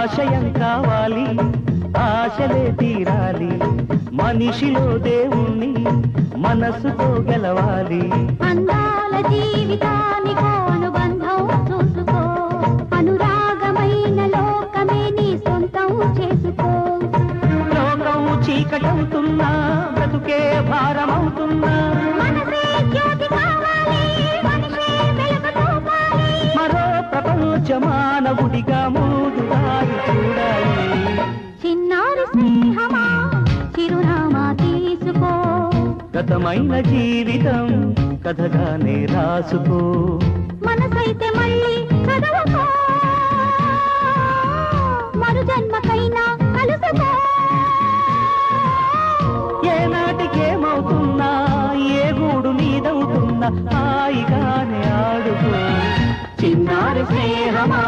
ఆశయం కావాలి ఆశలే తీరాలి మనిషిలో దేవుణ్ణి మనసుతో గెలవాలి అందాల జీవితానికి అనుబంధం చూసుకో అనురాగమైన లోకమే నీ సొంతం చేసుకో లోకం చీకటవుతున్నా బ్రతుకే భారమవుతున్నా మనసే జ్యోతి కావాలి మనిషే వెలుగుతో పాలి మరో ప్రపంచ మానవుడిగా ముందు దారి చూడాలి చిన్నారి స్నేహమా చిరునామా తీసుకో గతమైన జీవితం కథగానే రాసుకో మనసైతే మళ్ళీ చదవకో మరు జన్మకైనా కలుసుకో ఏనాటికేమవుతున్నా ఏ గూడు నీదవుతున్నా హాయిగానే ఆడుకో చిన్నారి స్నేహమా